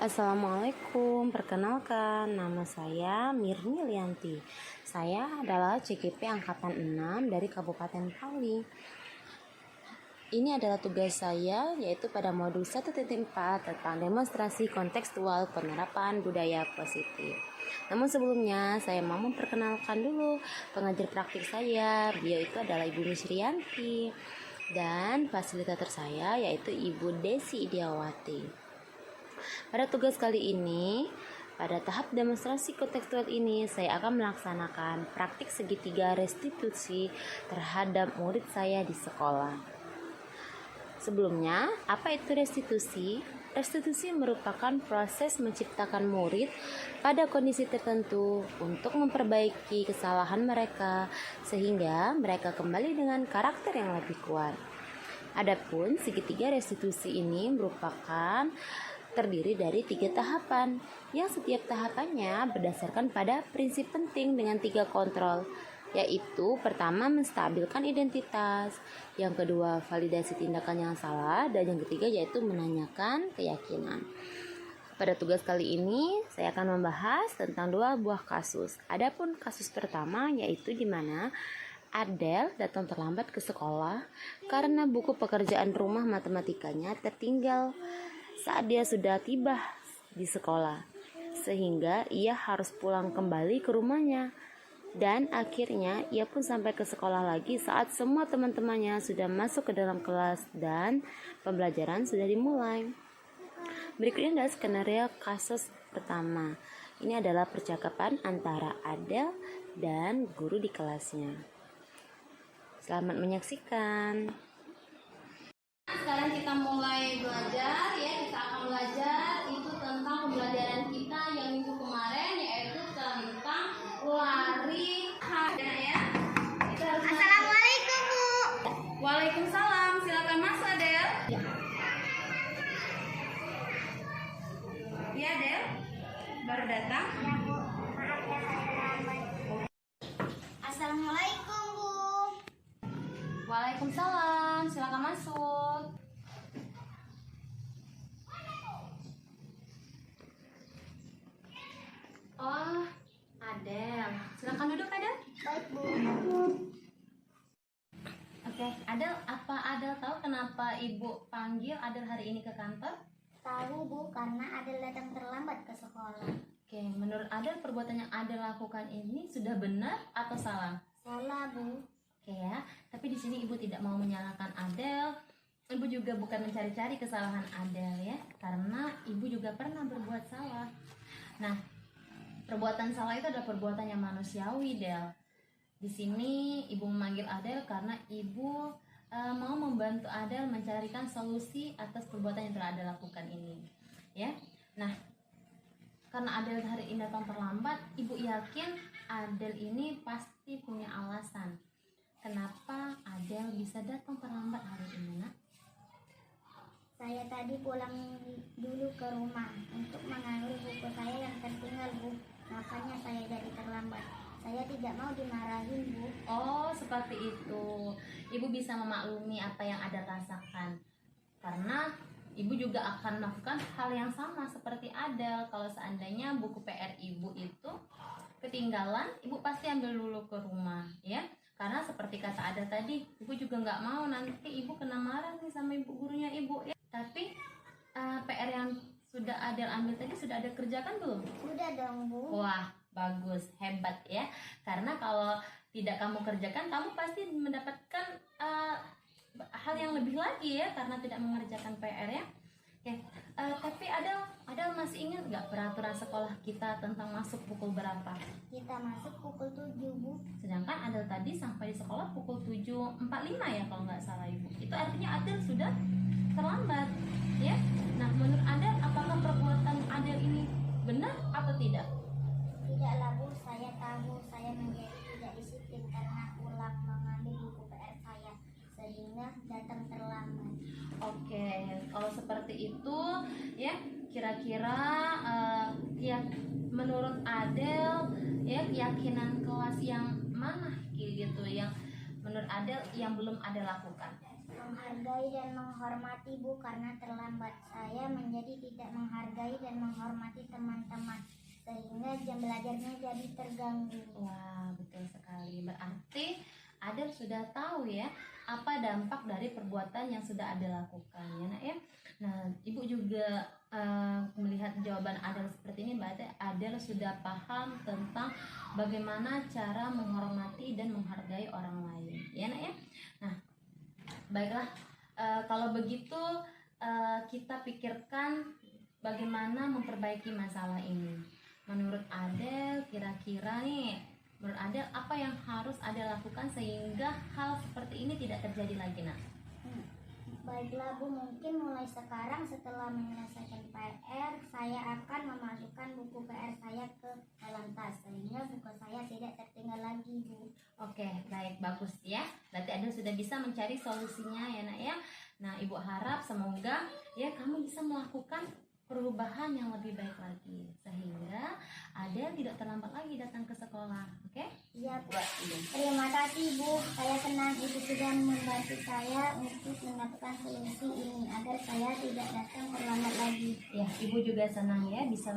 Assalamualaikum, perkenalkan nama saya Mirni Lianti. Saya adalah CGP Angkatan 6 dari Kabupaten Pali. Ini adalah tugas saya yaitu pada modul 1.4 tentang demonstrasi kontekstual penerapan budaya positif. Namun sebelumnya saya mau memperkenalkan dulu pengajar praktik saya. Beliau itu adalah Ibu Misrianti dan fasilitator saya yaitu Ibu Desi Idiawati. Pada tugas kali ini, pada tahap demonstrasi kontekstual ini, saya akan melaksanakan praktik segitiga restitusi terhadap murid saya di sekolah. Sebelumnya, apa itu restitusi? Restitusi merupakan proses menciptakan murid pada kondisi tertentu untuk memperbaiki kesalahan mereka sehingga mereka kembali dengan karakter yang lebih kuat. Adapun segitiga restitusi ini merupakan terdiri dari 3 tahapan yang setiap tahapannya berdasarkan pada prinsip penting dengan 3 kontrol, yaitu pertama menstabilkan identitas, yang kedua validasi tindakan yang salah, dan yang ketiga yaitu menanyakan keyakinan. Pada tugas kali ini saya akan membahas tentang 2 buah kasus. Adapun kasus pertama yaitu di mana Adel datang terlambat ke sekolah karena buku pekerjaan rumah matematikanya tertinggal saat dia sudah tiba di sekolah, sehingga ia harus pulang kembali ke rumahnya. Dan akhirnya ia pun sampai ke sekolah lagi saat semua teman-temannya sudah masuk ke dalam kelas dan pembelajaran sudah dimulai. Berikutnya adalah skenario kasus pertama. Ini adalah percakapan antara Adel dan guru di kelasnya. Selamat menyaksikan. Sekarang kita mulai belajar ya. Kita akan belajar itu tentang pembelajaran kita yang minggu kemarin, yaitu tentang lari ya. Assalamualaikum, Bu. Waalaikumsalam. Silakan Mas Adel. Ya Adel, baru datang. Ya, Bu. Maaf ya saya lambat. Assalamualaikum, Bu. Waalaikumsalam. Silakan masuk. Oh, Adel. Silakan duduk, Adel. Baik, Bu. Oke, Adel, apa Adel tahu kenapa Ibu panggil Adel hari ini ke kantor? Tahu, Bu, karena Adel datang terlambat ke sekolah. Oke, menurut Adel perbuatan yang Adel lakukan ini sudah benar atau salah? Salah, Bu. Oke ya, tapi di sini Ibu tidak mau menyalahkan Adel. Ibu juga bukan mencari-cari kesalahan Adel ya, karena Ibu juga pernah berbuat salah. Nah, perbuatan salah itu adalah perbuatan yang manusiawi, Del. Di sini Ibu memanggil Adel karena Ibu mau membantu Adel mencarikan solusi atas perbuatan yang telah Adel lakukan ini. Ya, nah karena Adel hari ini datang terlambat, Ibu yakin Adel ini pasti punya alasan. Kenapa Adel bisa datang terlambat hari ini, Nak? Saya tadi pulang dulu ke rumah untuk mengambil buku saya yang tertinggal, Bu. Makanya saya jadi terlambat. Saya tidak mau dimarahin, Bu. Oh, seperti itu. Ibu bisa memaklumi apa yang Adel rasakan. Karena Ibu juga akan melakukan hal yang sama seperti Adel. Kalau seandainya buku PR Ibu itu ketinggalan, Ibu pasti ambil dulu ke rumah, ya. Karena seperti kata Adel tadi, Ibu juga nggak mau nanti Ibu kena marah nih sama ibu gurunya Ibu, ya. Tapi PR yang sudah Adel ambil tadi sudah Adel kerjakan belum? Udah dong, Bu. Wah, bagus, hebat ya. Karena kalau tidak kamu kerjakan, kamu pasti mendapatkan hal yang lebih lagi ya, karena tidak mengerjakan PR ya. Ya, tapi Adel masih ingat nggak peraturan sekolah kita tentang masuk pukul berapa? Kita masuk pukul 7, Bu. Sedangkan Adel tadi sampai di sekolah pukul 7.45 ya kalau nggak salah Ibu. Itu artinya Adel sudah terlambat ya. Nah, menurut Adel apakah perbuatan Adel ini benar atau tidak? Tidaklah, Bu. Saya tahu saya menjadi tidak disiplin karena pulang mengambil buku PR saya sehingga datang terlambat. Oke, kalau seperti itu ya, kira-kira ya menurut Adel ya keyakinan kelas yang mana gitu yang menurut Adel yang belum Adel lakukan? menghargai dan menghormati Bu karena terlambat. Saya menjadi tidak menghargai dan menghormati teman-teman sehingga jam belajarnya jadi terganggu. Wah, betul sekali. Berarti Adel sudah tahu ya apa dampak dari perbuatan yang sudah Adel lakukan ya nak ya. Nah, Ibu juga melihat jawaban Adel seperti ini, berarti Adel sudah paham tentang bagaimana cara menghormati dan menghargai orang lain ya nak ya. Nah, baiklah, kalau begitu kita pikirkan bagaimana memperbaiki masalah ini. Menurut Adel, kira-kira nih, menurut Adel apa yang harus Adel lakukan sehingga hal seperti ini tidak terjadi lagi nak? Baiklah Bu, mungkin mulai sekarang setelah menyelesaikan PR, saya akan memasukkan buku PR saya ke dalam tas sehingga buku saya tidak tertinggal lagi Bu. Oke, baik, bagus ya. Berarti Adel sudah bisa mencari solusinya ya nak ya. Nah, Ibu harap semoga ya kamu bisa melakukan perubahan yang lebih baik lagi sehingga Adel tidak terlambat lagi datang ke sekolah. Oke? Iya Bu. Terima kasih Bu, saya senang Ibu sudah membantu saya untuk mendapatkan solusi ini agar saya tidak datang terlambat lagi. Ya, Ibu juga senang ya bisa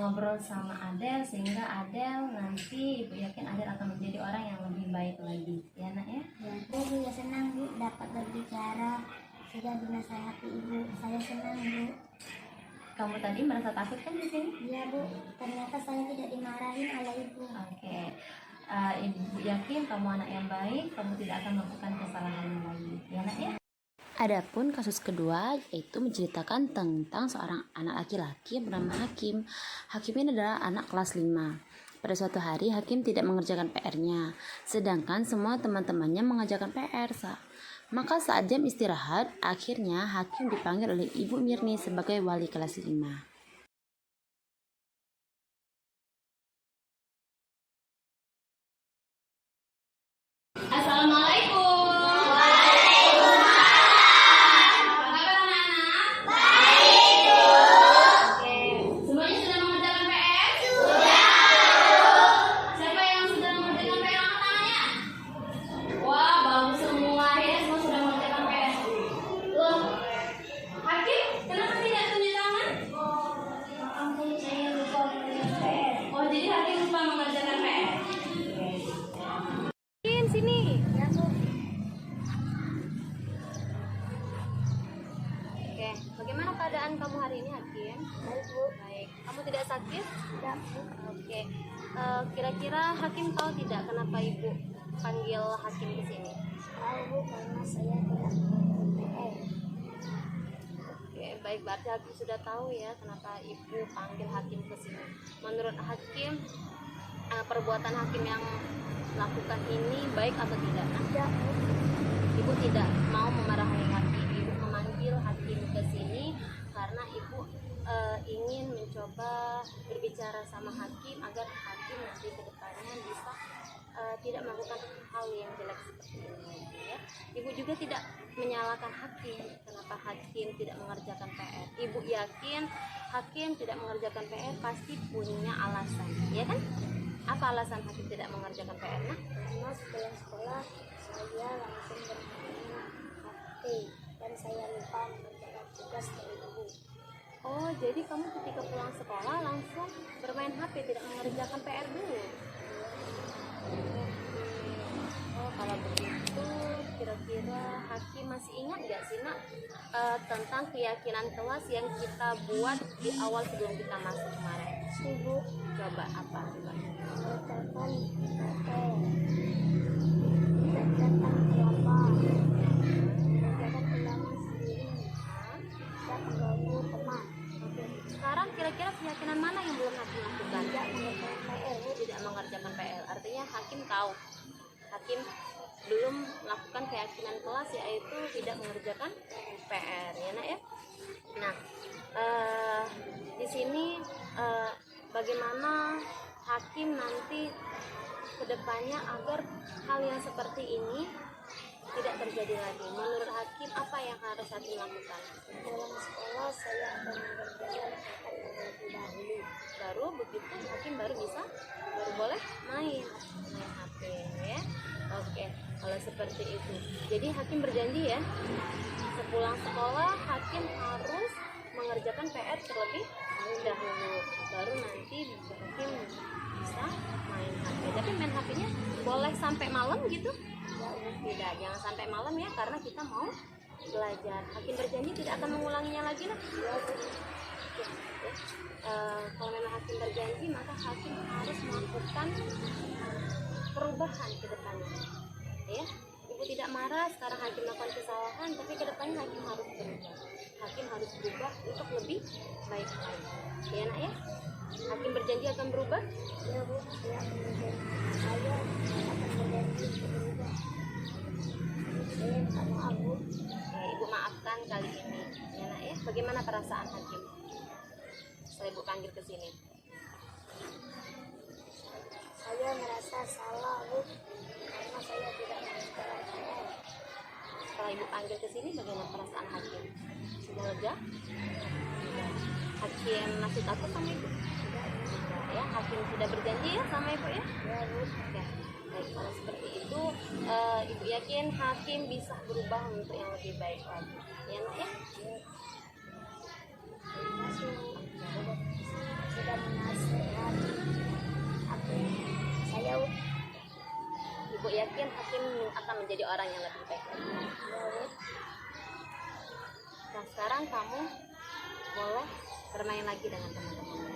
ngobrol sama Adel sehingga Adel nanti Ibu yakin Adel akan menjadi orang yang lebih baik lagi. Ya nak ya? Ya, saya juga senang Bu dapat berbicara, sudah dinasihati Ibu. Saya senang Bu. Kamu tadi merasa takut kan di sini? Iya Bu, ternyata saya tidak dimarahin oleh Ibu. Oke. Ibu yakin kamu anak yang baik, kamu tidak akan melakukan kesalahan lagi. Ya nak ya? Adapun kasus kedua yaitu menceritakan tentang seorang anak laki-laki yang bernama Hakim. Hakim ini adalah anak kelas 5. Pada suatu hari Hakim tidak mengerjakan PR-nya, sedangkan semua teman-temannya mengerjakan PR. Maka saat jam istirahat, akhirnya Hakim dipanggil oleh Ibu Mirni sebagai wali kelas 5. Assalamualaikum. Bagaimana keadaan kamu hari ini, Hakim? Baik Bu. Baik. Kamu tidak sakit? Tidak Bu. Oke. Kira-kira Hakim tahu tidak kenapa Ibu panggil Hakim ke sini? Tahu Bu, karena saya tidak mengerjakan PR. Oke, baik. Berarti Hakim sudah tahu ya kenapa Ibu panggil Hakim ke sini. Menurut Hakim, perbuatan Hakim yang lakukan ini baik atau tidak? Tidak Bu. Ibu tidak mau memarahi Hakim. Ibu memanggil Hakim ke sini karena Ibu ingin mencoba berbicara sama Hakim agar Hakim nanti ke depannya bisa tidak melakukan hal yang jelek seperti ini ya. Ibu juga tidak menyalahkan Hakim kenapa Hakim tidak mengerjakan PR. Ibu yakin Hakim tidak mengerjakan PR pasti punya alasan, ya kan? Apa alasan Hakim tidak mengerjakan PR? Nah, Karena setelah sekolah saya langsung bermain HP dan saya lupa mengerjakan tugas dari Ibu. oh jadi kamu ketika pulang sekolah langsung bermain HP, tidak mengerjakan PR dulu? Oh, kalau begitu kira-kira Hakim masih ingat gak sih nak tentang keyakinan kelas yang kita buat di awal sebelum kita masuk kemarin? Ibu Coba apa? Coba. mengerjakan PR, mengerjakan berapa, mengerjakan ulangan sendiri, tidak mengganggu teman, Sekarang kira-kira keyakinan mana yang belum Hakim lakukan? tidak mengerjakan PR. Tidak mengerjakan PR. Artinya Hakim tahu. Hakim belum melakukan keyakinan kelas yaitu tidak mengerjakan PR ya nak ya. Nah, di sini bagaimana Hakim nanti kedepannya agar hal yang seperti ini tidak terjadi lagi. Menurut Hakim apa yang harus Hakim lakukan? Dalam sekolah saya akan mengerjakan PR terlebih dahulu. Baru begitu Hakim baru boleh main HP ya. Oke, kalau seperti itu. Jadi hakim berjanji ya, sepulang sekolah hakim harus mengerjakan PR terlebih dahulu. Baru nanti hakim bisa main HP. Tapi main HP-nya boleh sampai malam gitu? Tidak, jangan sampai malam ya, karena kita mau belajar. Hakim berjanji tidak akan mengulanginya lagi lah. Kalau memang hakim berjanji, maka hakim harus melakukan perubahan ke depannya. Ya, ibu tidak marah sekarang hakim melakukan kesalahan, tapi ke depannya hakim harus berubah. Hakim harus berubah untuk lebih baik lagi. Ya nak ya? Hakim berjanji akan berubah? Ya Bu, saya akan berjanji. Saya akan berjanji berubah. Saya minta maaf Bu. Ibu maafkan kali ini. Ya nak ya? Bagaimana perasaan hakim? Saya ibu panggil ke sini. Saya merasa salah Bu, karena saya tidak mengerjakan PR. Setelah ibu panggil ke sini, bagaimana perasaan hakim? Sudah lega? Hakim masih takut sama ibu? Tidak ya, hakim sudah berjanji ya sama ibu ya? Ya Bu. Oke, baik, kalau seperti itu ibu yakin hakim bisa berubah untuk yang lebih baik lagi. Ya nak ya? Terima kasih Bu. Sudah menasihati hakim saya Bu. Ibu yakin hakim akan menjadi orang yang lebih baik lagi. Ya Bu. Nah sekarang kamu boleh bermain lagi dengan teman-teman.